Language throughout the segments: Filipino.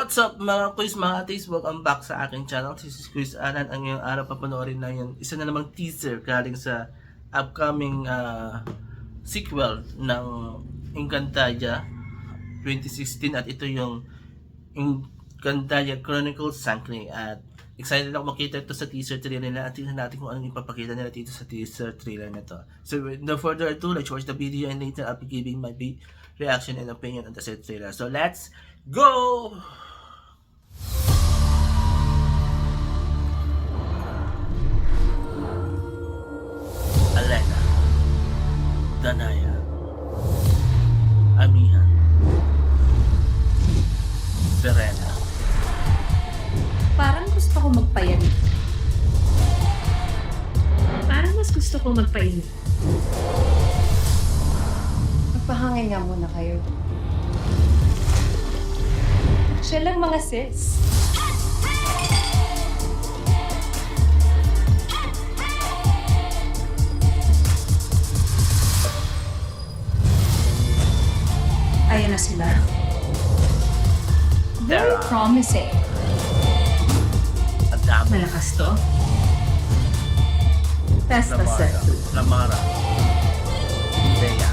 What's up mga quiz, mga atis? Welcome back sa aking channel. This is Chris Alan. Ang ngayong araw papanoorin na yung isa na namang teaser galing sa upcoming sequel ng Encantadia 2016 at ito yung Encantadia Chronicles Sangre at excited ako makita ito sa teaser trailer nila at tingnan natin kung anong ipapakita nila dito sa teaser trailer na to. So no further ado, let's watch the video and later I'll be giving my reaction and opinion on the said trailer. So let's go! Elena, Danaya, Amihan, Verena. Parang gusto ko magpayag. Parang mas gusto ko magpainit. Magpahangin nga muna kayo. Siya lang mga sis. Ayan na sila. Very Tara. promising. Ang dami. Malakas to. Testa Lamara. set. Lamara. Bea.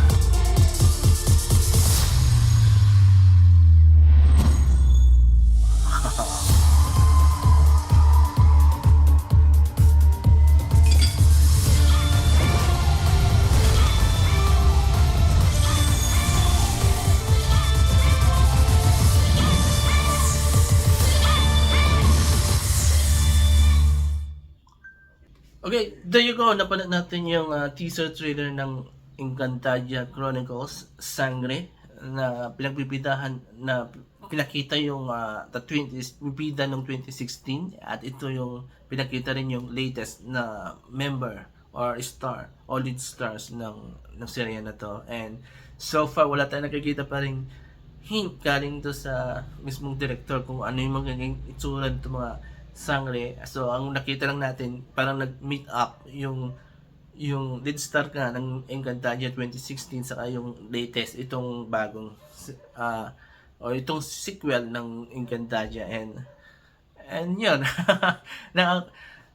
Okay, there you go. Napanood natin yung teaser trailer ng Encantadia Chronicles Sangre na pinagbibidahan na pinakita yung the 20s bida ng 2016 at ito yung pinakita rin yung latest na member or star or lead stars ng serye na to. And so far wala tayong nakikita pa rin hint galing to sa mismong director kung ano yung magiging itsura nito mga Sangre. So ang nakita lang natin parang nag-meet up yung lead star ka ng Encantadia 2016 saka yung latest itong bagong o itong sequel ng Encantadia and yun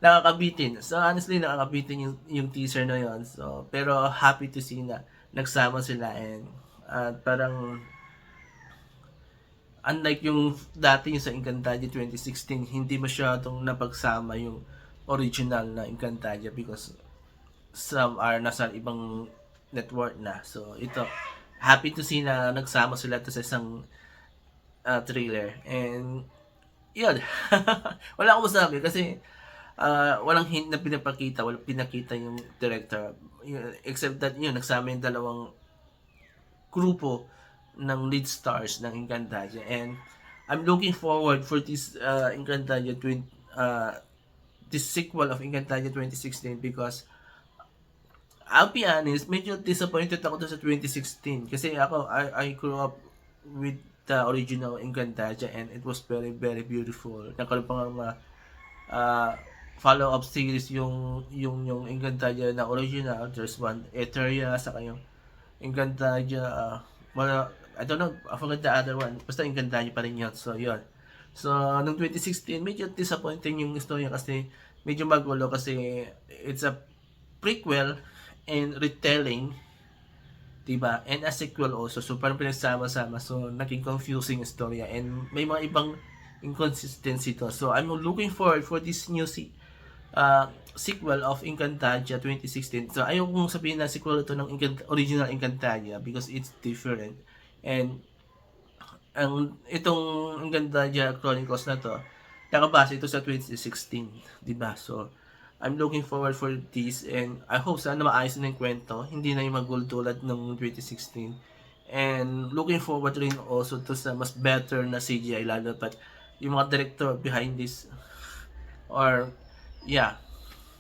nakakabitin. So honestly nakakabitin yung teaser na yun. So pero happy to see na nagsama sila and parang unlike yung dati yung sa Encantadia 2016, hindi masyadong napagsama yung original na Encantadia because some are nasa ibang network na. So ito, happy to see na nagsama sila to sa isang trailer. And yun, wala akong masabi kasi walang hint na pinapakita, walang pinakita yung director. Except that yun, nagsama yung dalawang grupo ng lead stars ng Encantadia and I'm looking forward for this Encantadia this sequel of Encantadia 2016 because I'll be honest, medyo disappointed ako sa 2016 kasi ako I grew up with the original Encantadia and it was very very beautiful. Nakaroon pa nga mga follow-up series yung Encantadia na original. There's one Eteria saka yung Encantadia I don't know, I forgot the other one. Basta Encantadia pa rin yun. So, yun. So, noong 2016, medyo disappointing yung istorya kasi medyo magulo kasi it's a prequel and retelling, diba? And a sequel also. So, parang pinagsama-sama. So, naging confusing istorya and may mga ibang inconsistency to. So, I'm looking forward for this new sequel of Encantadia 2016. So, ayaw kong sabihin na sequel ito ng original Encantadia because it's different. And itong Encantadia Chronicles na to, nakabase ito sa 2016, di ba? So, I'm looking forward for this and I hope sana maayos na yung kwento, hindi na yung magulo tulad ng 2016. And looking forward rin also to sa mas better na CGI lalo pat yung mga director behind this or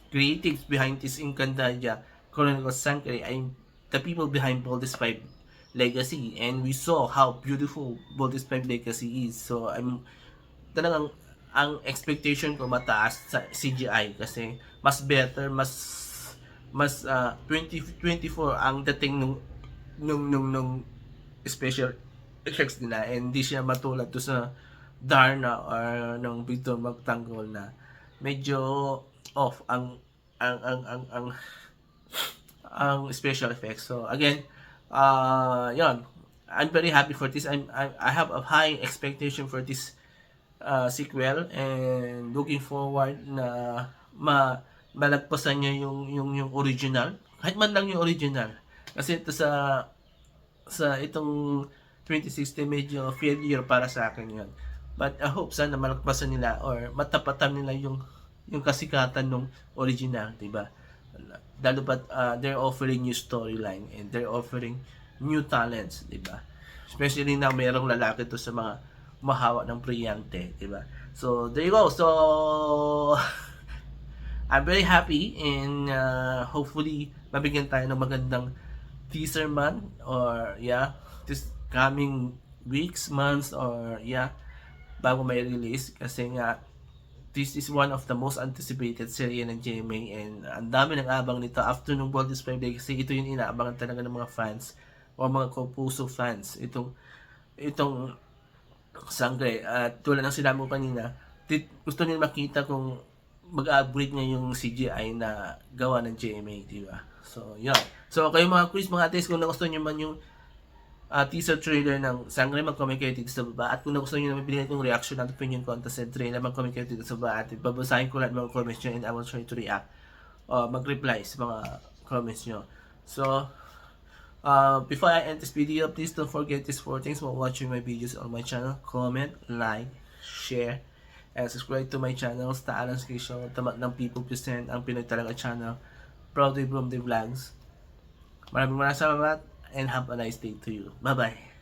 creatives behind this Encantadia Chronicles Sangre ay the people behind Baldur's 5 Legacy and we saw how beautiful Baldur's 5 Legacy is. So I'm talagang ang expectation ko mataas sa CGI kasi mas better, mas 2024 ang dating nung special effects nila and hindi siya matulad to sa Darna or ng Victor Magtanggol na medyo off ang special effects. So again, yun, I'm very happy for this. I have a high expectation for this sequel, and looking forward na malagpasan niya yung original, kahit man lang yung original, kasi ito sa itong 2016 medyo failure para sa akin yun. But I hope sana malagpasan nila or matapatan nila yung kasikatan ng original, diba? Lalo pat they're offering new storyline and they're offering new talents, diba? Especially na mayroong lalaki to sa mga mahawa ng Brillante, diba? So there you go. So I'm very happy, and hopefully mabigyan tayo ng magandang teaser man, or this coming weeks, months, or bago may release, kasi nga this is one of the most anticipated serye ng GMA, and ang dami ng abang nito after nung World Display Day, kasi ito yung inaabangan talaga ng mga fans o mga kapuso fans, itong Sangre. At tulad ng sinabi ko kanina, gusto nila makita kung mag-upgrade niya yung CGI na gawa ng GMA, diba? So yun. So kayo mga quiz, mga ates, kung nagustuhan nyo man yung teaser trailer ng Sangre, mag-comment kayo dito sa baba. At kung nagustuhan nyo na mabili itong reaction at opinion contest and trailer, mag-comment kayo dito sa baba. At babasahin ko lahat mga comments nyo, and I will try to react o mag-reply sa mga comments nyo. So before I end this video, please don't forget these 4 things while watching my videos on my channel. Comment, like, share, and subscribe to my channel, Star Alan Ski Show, tamat ng People Present, ang Pinoy Talaga Channel, Proudly from the Vlogs. Maraming salamat, and have a nice day to you. Bye-bye!